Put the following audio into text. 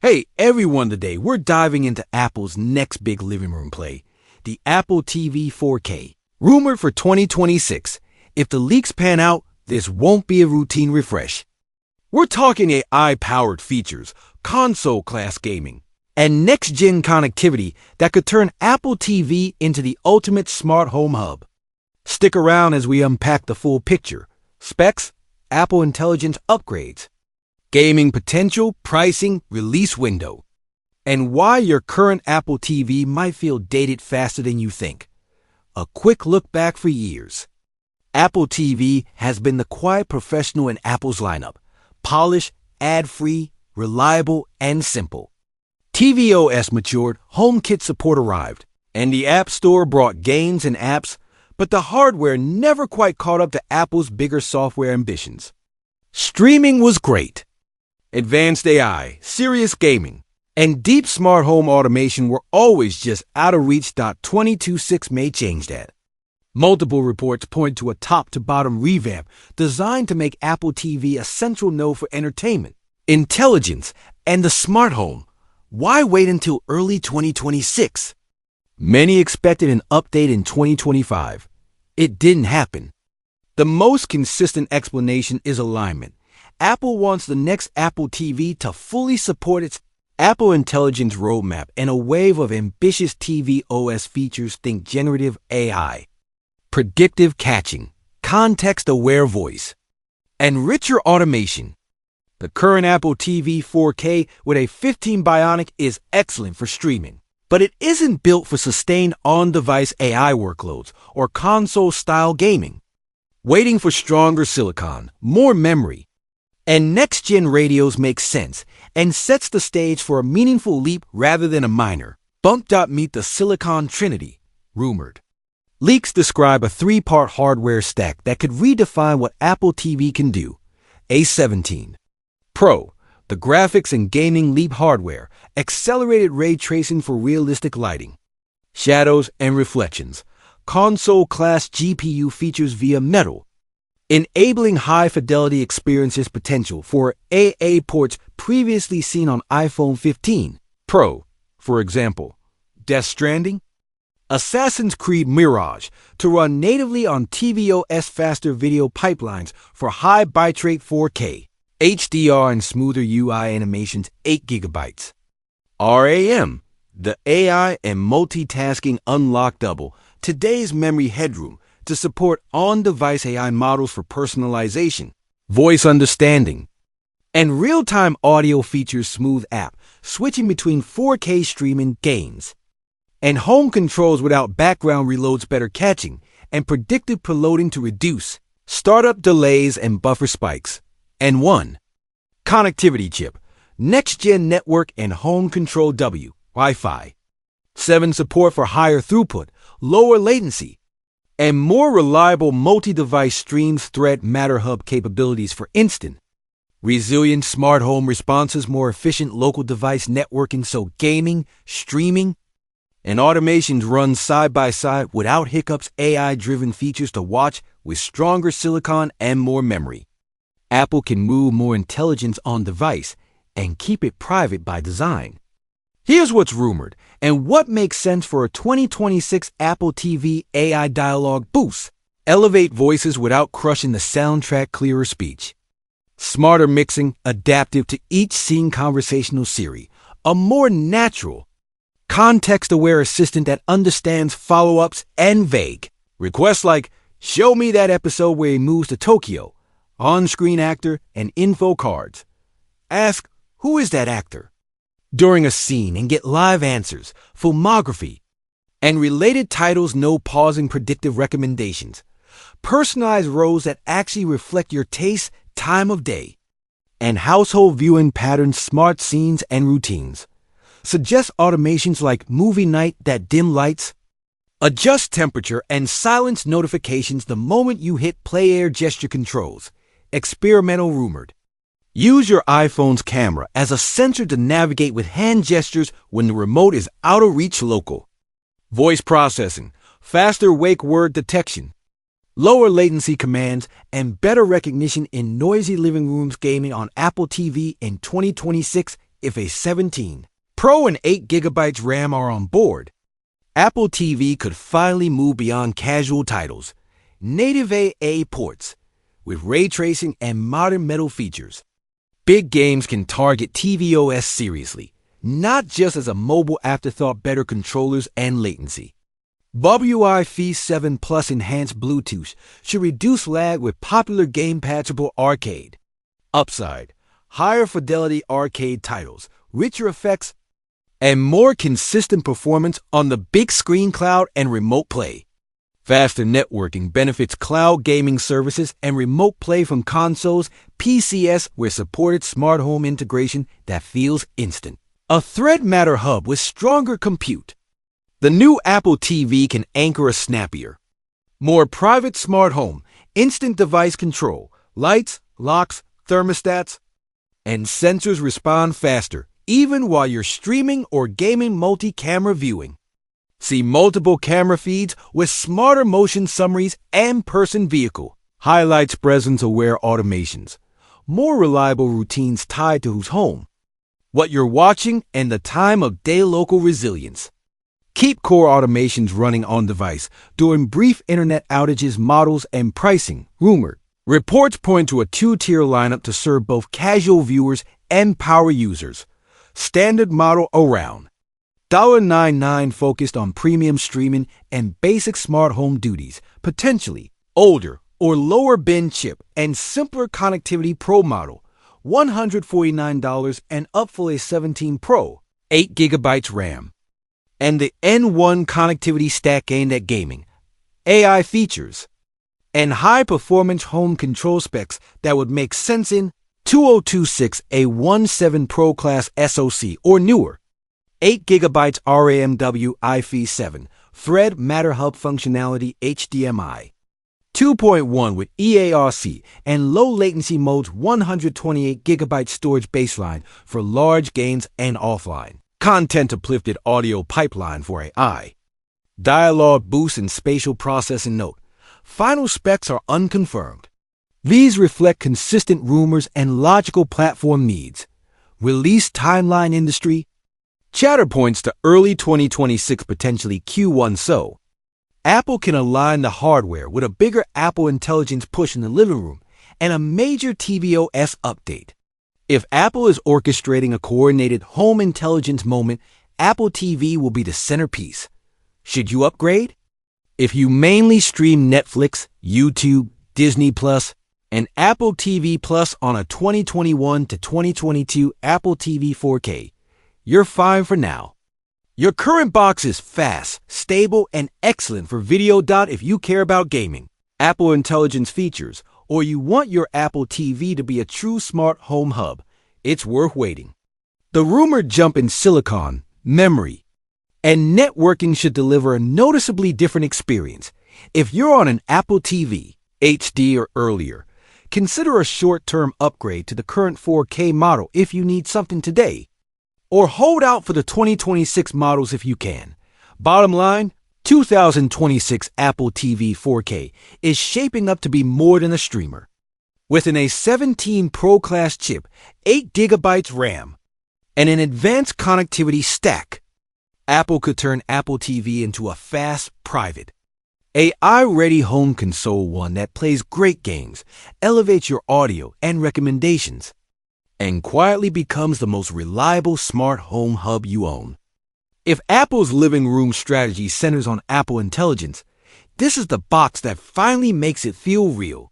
Hey everyone, today we're diving into Apple's next big living room play, the Apple TV 4K. Rumored for 2026, if the leaks pan out, this won't be a routine refresh. We're talking AI-powered features, console-class gaming, and next-gen connectivity that could turn Apple TV into the ultimate smart home hub. Stick around as we unpack the full picture, specs, Apple Intelligence upgrades, gaming potential, pricing, release window, and why your current Apple TV might feel dated faster than you think. A quick look back for years. Apple TV has been the quiet professional in Apple's lineup. Polished, ad-free, reliable, and simple. tvOS matured, HomeKit support arrived, and the App Store brought games and apps, but the hardware never quite caught up to Apple's bigger software ambitions. Streaming was great. Advanced AI, serious gaming, and deep smart home automation were always just out of reach. 2026 may change that. Multiple reports point to a top-to-bottom revamp designed to make Apple TV a central node for entertainment, intelligence, and the smart home. Why wait until early 2026? Many expected an update in 2025. It didn't happen. The most consistent explanation is alignment. Apple wants the next Apple TV to fully support its Apple Intelligence roadmap and a wave of ambitious tvOS features. Think generative AI, predictive catching, context-aware voice, and richer automation. The current Apple TV 4K with a 15 Bionic is excellent for streaming, but it isn't built for sustained on-device AI workloads or console-style gaming. Waiting for stronger silicon, more memory, and next-gen radios makes sense and sets the stage for a meaningful leap rather than a minor bump. Meet the Silicon Trinity, rumored. Leaks describe a three-part hardware stack that could redefine what Apple TV can do. A17 Pro, the graphics and gaming leap hardware, accelerated ray tracing for realistic lighting, shadows and reflections, console-class GPU features via Metal, enabling high-fidelity experiences. Potential for AA ports previously seen on iPhone 15 Pro, for example, Death Stranding, Assassin's Creed Mirage, to run natively on tvOS. Faster video pipelines for high bitrate 4K, HDR and smoother UI animations. 8 GB. RAM, the AI and multitasking unlock double today's memory headroom to support on-device AI models for personalization, voice understanding, and real-time audio features. Smooth app switching between 4K streaming, games, and home controls without background reloads. Better catching and predictive preloading to reduce startup delays and buffer spikes. And one connectivity chip, next-gen network and home control Wi-Fi 7 support for higher throughput, lower latency, and more reliable multi-device streams. Thread Matter Hub capabilities for instant, resilient smart home responses. More efficient local device networking so gaming, streaming, and automations run side by side without hiccups. AI-driven features to watch with stronger silicon and more memory. Apple can move more intelligence on device and keep it private by design. Here's what's rumored and what makes sense for a 2026 Apple TV AI dialogue boost. Elevate voices without crushing the soundtrack. Clearer speech, smarter mixing, adaptive to each scene. Conversational Siri, a more natural, context-aware assistant that understands follow-ups and vague requests like "Show me that episode where he moves to Tokyo." On-screen actor and info cards. Ask, "Who is that actor?" during a scene and get live answers, filmography, and related titles. No pausing. Predictive recommendations. Personalized roles that actually reflect your taste, time of day, and household viewing patterns. Smart scenes and routines. Suggest automations like movie night that dim lights. Adjust temperature and silence notifications the moment you hit play. Air gesture controls. Experimental, rumored. Use your iPhone's camera as a sensor to navigate with hand gestures when the remote is out of reach. Local voice processing, faster wake word detection, lower latency commands, and better recognition in noisy living rooms. Gaming on Apple TV in 2026 If a 17 Pro and 8 GB RAM are on board, Apple TV could finally move beyond casual titles, native AA ports, with ray tracing and modern metal features. Big games can target tvOS seriously, not just as a mobile afterthought. Better controllers and latency. Wi-Fi 7 Plus enhanced Bluetooth should reduce lag with popular game-patchable arcade. Upside: higher fidelity arcade titles, richer effects, and more consistent performance on the big screen. Cloud and remote play. Faster networking benefits cloud gaming services and remote play from consoles, PCs, where supported smart home integration that feels instant. A Thread Matter hub with stronger compute. The new Apple TV can anchor a snappier, more private smart home, instant device control, lights, locks, thermostats, and sensors respond faster, even while you're streaming or gaming. Multi-camera viewing. See multiple camera feeds with smarter motion summaries and person vehicle highlights. Presence-aware automations. More reliable routines tied to who's home, what you're watching, and the time of day. Local resilience. Keep core automations running on device during brief internet outages. Models and pricing rumored. Reports point to a two-tier lineup to serve both casual viewers and power users. Standard model around $99, focused on premium streaming and basic smart home duties. Potentially older or lower bin chip and simpler connectivity. Pro model $149 and up for a 17 Pro, 8 GB RAM. And the N1 connectivity stack aimed at gaming, AI features, and high-performance home control specs that would make sense in 2026. A 17 Pro class SoC or newer. 8 GB RAM Wi-Fi 7, Thread Matter Hub functionality, HDMI 2.1 with EARC and low latency modes. 128 GB storage baseline for large games and offline. Content uplifted audio pipeline for AI. Dialogue boost and spatial processing. Note: final specs are unconfirmed. These reflect consistent rumors and logical platform needs. Release timeline. Industry chatter points to early 2026, potentially Q1. So, Apple can align the hardware with a bigger Apple Intelligence push in the living room and a major tvOS update. If Apple is orchestrating a coordinated home intelligence moment, Apple TV will be the centerpiece. Should you upgrade? If you mainly stream Netflix, YouTube, Disney Plus, and Apple TV Plus on a 2021 to 2022 Apple TV 4K, you're fine for now. Your current box is fast, stable, and excellent for video. If you care about gaming, Apple Intelligence features, or you want your Apple TV to be a true smart home hub, it's worth waiting. The rumored jump in silicon, memory, and networking should deliver a noticeably different experience. If you're on an Apple TV, HD or earlier, consider a short-term upgrade to the current 4K model if you need something today, or hold out for the 2026 models if you can. Bottom line, 2026 Apple TV 4K is shaping up to be more than a streamer. With an A17 Pro class chip, 8 GB RAM, and an advanced connectivity stack, Apple could turn Apple TV into a fast, private, AI-ready home console, one that plays great games, elevates your audio and recommendations, and quietly becomes the most reliable smart home hub you own. If Apple's living room strategy centers on Apple Intelligence, this is the box that finally makes it feel real.